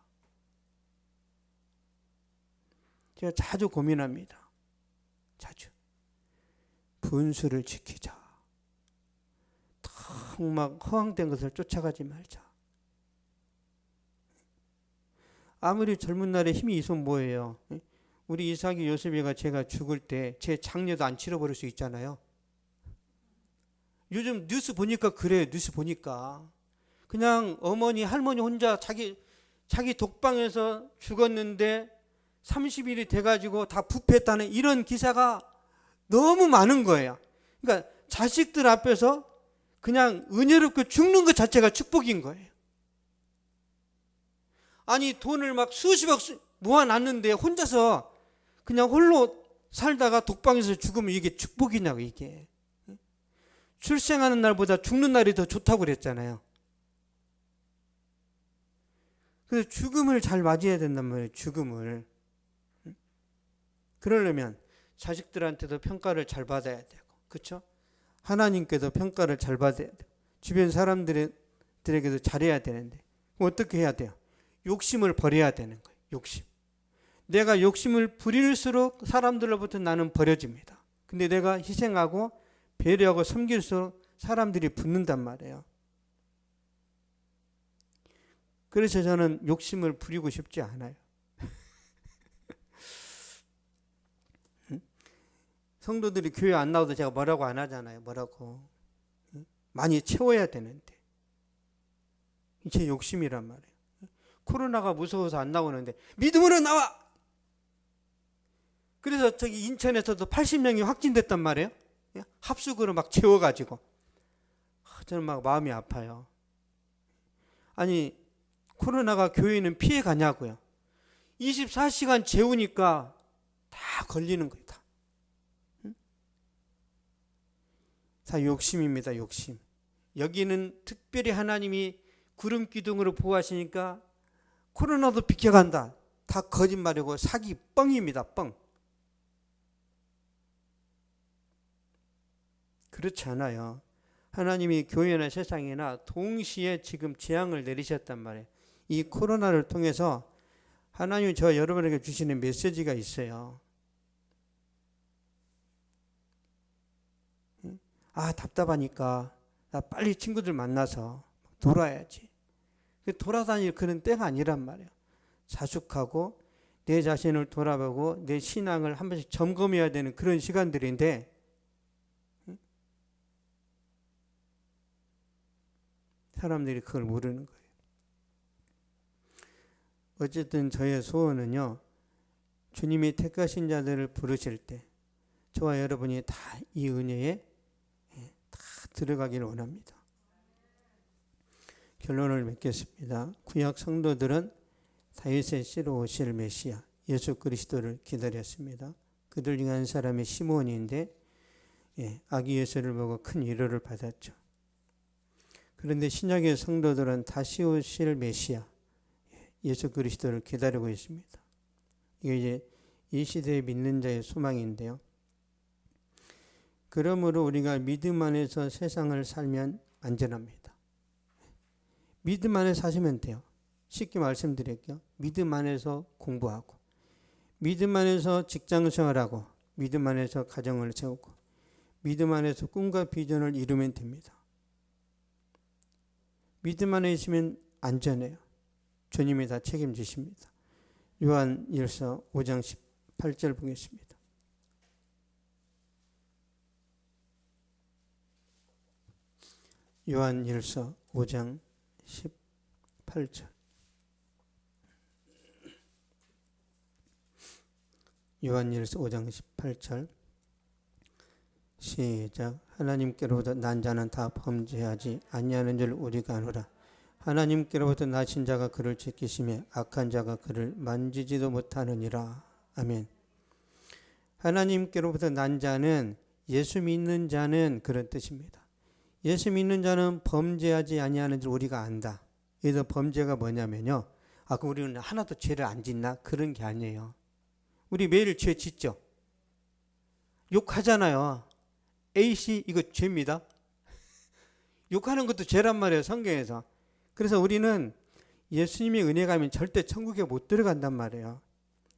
제가 자주 고민합니다. 자주. 분수를 지키자. 막 허황된 것을 쫓아가지 말자. 아무리 젊은 날에 힘이 있으면 뭐예요? 우리 이삭이 요셉이가 제가 죽을 때 제 장례도 안 치러버릴 수 있잖아요. 요즘 뉴스 보니까 그래요. 뉴스 보니까 그냥 어머니 할머니 혼자 자기 독방에서 죽었는데 30일이 돼가지고 다 부패했다는 이런 기사가 너무 많은 거예요. 그러니까 자식들 앞에서 그냥 은혜롭게 죽는 것 자체가 축복인 거예요. 아니 돈을 막 수십억 모아놨는데 혼자서 그냥 홀로 살다가 독방에서 죽으면 이게 축복이냐고. 이게 출생하는 날보다 죽는 날이 더 좋다고 그랬잖아요. 그래서 죽음을 잘 맞이해야 된단 말이에요. 죽음을. 그러려면 자식들한테도 평가를 잘 받아야 되고, 그렇죠? 하나님께도 평가를 잘 받아야 되고, 주변 사람들에게도 잘해야 되는데, 어떻게 해야 돼요? 욕심을 버려야 되는 거예요. 욕심. 내가 욕심을 부릴수록 사람들로부터 나는 버려집니다. 근데 내가 희생하고 배려하고 섬길수록 사람들이 붙는단 말이에요. 그래서 저는 욕심을 부리고 싶지 않아요. 성도들이 교회 안 나와도 제가 뭐라고 안 하잖아요. 뭐라고. 많이 채워야 되는데. 제 욕심이란 말이에요. 코로나가 무서워서 안 나오는데 믿음으로 나와! 그래서 저기 인천에서도 80명이 확진됐단 말이에요. 합숙으로 막 채워가지고. 저는 막 마음이 아파요. 아니, 코로나가 교회는 피해 가냐고요. 24시간 재우니까 다 걸리는 거예요. 다 욕심입니다. 욕심. 여기는 특별히 하나님이 구름 기둥으로 보호하시니까 코로나도 비켜간다. 다 거짓말이고 사기 뻥입니다. 뻥. 그렇지 않아요. 하나님이 교회나 세상이나 동시에 지금 재앙을 내리셨단 말이에요. 이 코로나를 통해서 하나님이 저 여러분에게 주시는 메시지가 있어요. 아, 답답하니까 나 빨리 친구들 만나서 돌아야지. 돌아다닐 그런 때가 아니란 말이에요. 자숙하고 내 자신을 돌아보고 내 신앙을 한 번씩 점검해야 되는 그런 시간들인데, 사람들이 그걸 모르는 거예요. 어쨌든 저의 소원은요, 주님이 택하신 자들을 부르실 때 저와 여러분이 다 이 은혜에 다 들어가기를 원합니다. 결론을 맺겠습니다. 구약 성도들은 다윗의 씨로 오실 메시아 예수 그리스도를 기다렸습니다. 그들 중 한 사람이 시몬인데 아기 예수를 보고 큰 위로를 받았죠. 그런데 신약의 성도들은 다시 오실 메시아 예수 그리스도를 기다리고 있습니다. 이게 이제 이 시대에 믿는 자의 소망인데요. 그러므로 우리가 믿음 안에서 세상을 살면 안전합니다. 믿음 안에 사시면 돼요. 쉽게 말씀드릴게요. 믿음 안에서 공부하고, 믿음 안에서 직장 생활하고, 믿음 안에서 가정을 세우고, 믿음 안에서 꿈과 비전을 이루면 됩니다. 믿음 안에 있으면 안전해요. 주님이 다 책임지십니다. 요한일서 5장 18절 보겠습니다. 요한일서 5장 18절. 요한일서 5장 18절. 시작. 하나님께로부터 난 자는 다 범죄하지 아니하는 줄 우리가 아노라. 하나님께로부터 나신 자가 그를 지키시며 악한 자가 그를 만지지도 못하느니라. 아멘. 하나님께로부터 난 자는, 예수 믿는 자는 그런 뜻입니다. 예수 믿는 자는 범죄하지 아니하는 줄 우리가 안다. 그래서 범죄가 뭐냐면요, 그럼 우리는 하나도 죄를 안 짓나? 그런 게 아니에요. 우리 매일 죄 짓죠. 욕하잖아요. A씨 이거 죄입니다. 욕하는 것도 죄란 말이에요, 성경에서. 그래서 우리는 예수님의 은혜가 아니면 절대 천국에 못 들어간단 말이에요.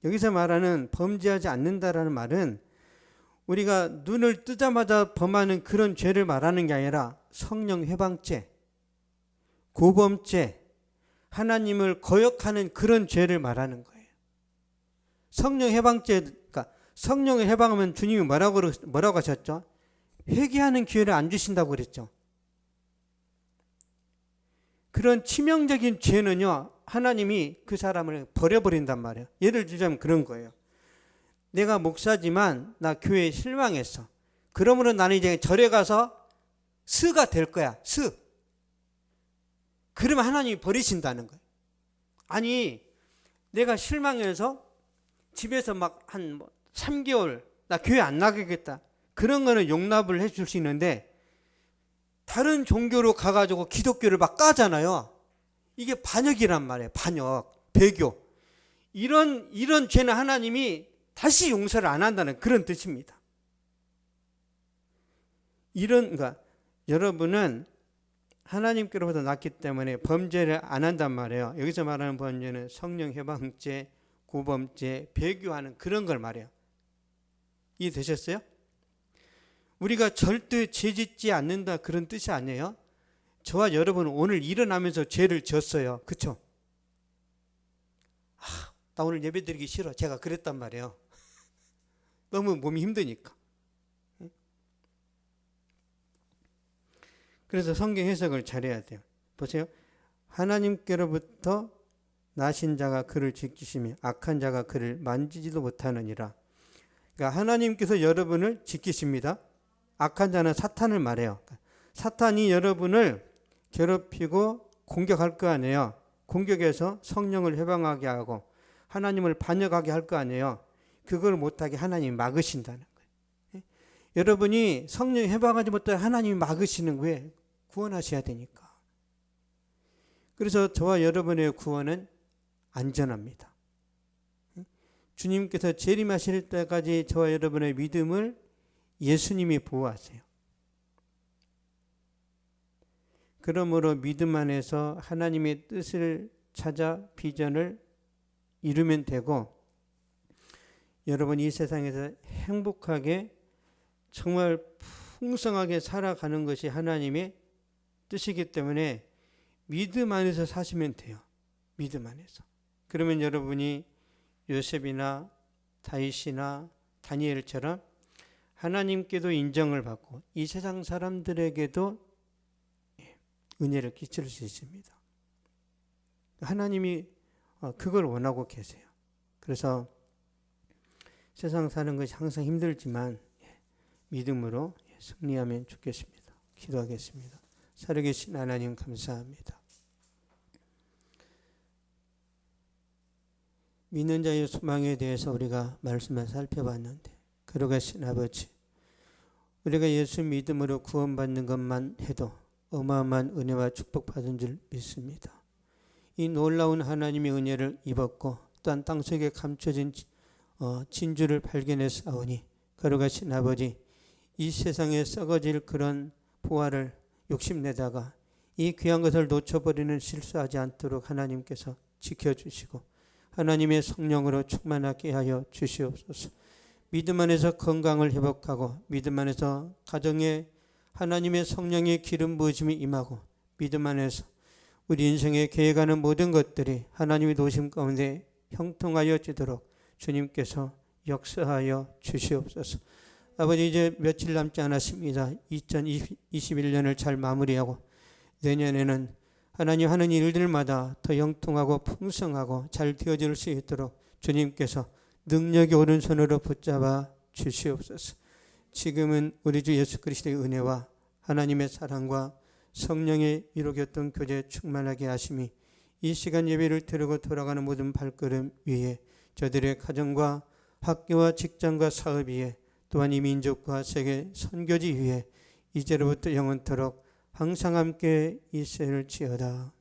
여기서 말하는 범죄하지 않는다라는 말은 우리가 눈을 뜨자마자 범하는 그런 죄를 말하는 게 아니라 성령 해방죄, 고범죄, 하나님을 거역하는 그런 죄를 말하는 거예요. 성령 해방죄, 그러니까 성령을 해방하면 주님이 뭐라고 하셨죠? 회개하는 기회를 안 주신다고 그랬죠. 그런 치명적인 죄는요, 하나님이 그 사람을 버려버린단 말이에요. 예를 들자면 그런 거예요. 내가 목사지만 나 교회에 실망했어. 그러므로 나는 이제 절에 가서 스가 될 거야. 스. 그러면 하나님이 버리신다는 거예요. 아니, 내가 실망해서 집에서 막 한 3개월 나 교회 안 나가겠다. 그런 거는 용납을 해줄 수 있는데, 다른 종교로 가가지고 기독교를 막 까잖아요. 이게 반역이란 말이에요. 반역, 배교. 이런 죄는 하나님이 다시 용서를 안 한다는 그런 뜻입니다. 그러니까 여러분은 하나님께로부터 났기 때문에 범죄를 안 한단 말이에요. 여기서 말하는 범죄는 성령 해방죄, 고범죄, 배교하는 그런 걸 말해요. 이해되셨어요? 우리가 절대 죄 짓지 않는다 그런 뜻이 아니에요. 저와 여러분은 오늘 일어나면서 죄를 졌어요. 그렇죠? 나 오늘 예배드리기 싫어. 제가 그랬단 말이에요. 너무 몸이 힘드니까. 그래서 성경 해석을 잘해야 돼요. 보세요. 하나님께로부터 나신 자가 그를 지키시며 악한 자가 그를 만지지도 못하느니라. 그러니까 하나님께서 여러분을 지키십니다. 악한 자는 사탄을 말해요. 사탄이 여러분을 괴롭히고 공격할 거 아니에요. 공격해서 성령을 해방하게 하고 하나님을 반역하게 할 거 아니에요. 그걸 못하게 하나님이 막으신다는 거예요. 여러분이 성령 해방하지 못하게 하나님이 막으시는 거예요. 구원하셔야 되니까. 그래서 저와 여러분의 구원은 안전합니다. 주님께서 재림하실 때까지 저와 여러분의 믿음을 예수님이 보호하세요. 그러므로 믿음 안에서 하나님의 뜻을 찾아 비전을 이루면 되고, 여러분 이 세상에서 행복하게 정말 풍성하게 살아가는 것이 하나님의 뜻이기 때문에 믿음 안에서 사시면 돼요. 믿음 안에서. 그러면 여러분이 요셉이나 다윗이나 다니엘처럼 하나님께도 인정을 받고 이 세상 사람들에게도 은혜를 끼칠 수 있습니다. 하나님이 그걸 원하고 계세요. 그래서 세상 사는 것이 항상 힘들지만 믿음으로 승리하면 좋겠습니다. 기도하겠습니다. 살아계신 하나님 감사합니다. 믿는 자의 소망에 대해서 우리가 말씀을 살펴봤는데 거룩하신 아버지, 우리가 예수 믿음으로 구원받는 것만 해도 어마어마한 은혜와 축복받은 줄 믿습니다. 이 놀라운 하나님의 은혜를 입었고 또한 땅속에 감춰진 진주를 발견했사오니 거룩하신 아버지, 이 세상에 썩어질 그런 보화를 욕심내다가 이 귀한 것을 놓쳐버리는 실수하지 않도록 하나님께서 지켜주시고 하나님의 성령으로 충만하게 하여 주시옵소서. 믿음 안에서 건강을 회복하고 믿음 안에서 가정에 하나님의 성령의 기름 부으심이 임하고 믿음 안에서 우리 인생에 계획하는 모든 것들이 하나님의 도심 가운데 형통하여 지도록 주님께서 역사하여 주시옵소서. 아버지, 이제 며칠 남지 않았습니다. 2021년을 잘 마무리하고 내년에는 하나님 하는 일들마다 더 형통하고 풍성하고 잘 되어질 수 있도록 주님께서 능력의 오른손으로 붙잡아 주시옵소서. 지금은 우리 주 예수 그리스도의 은혜와 하나님의 사랑과 성령의 이루겼던 교제 충만하게 하심이 이 시간 예배를 드리고 돌아가는 모든 발걸음 위에 저들의 가정과 학교와 직장과 사업 위에 또한 이 민족과 세계 선교지 위에 이제로부터 영원토록 항상 함께 있을지어다.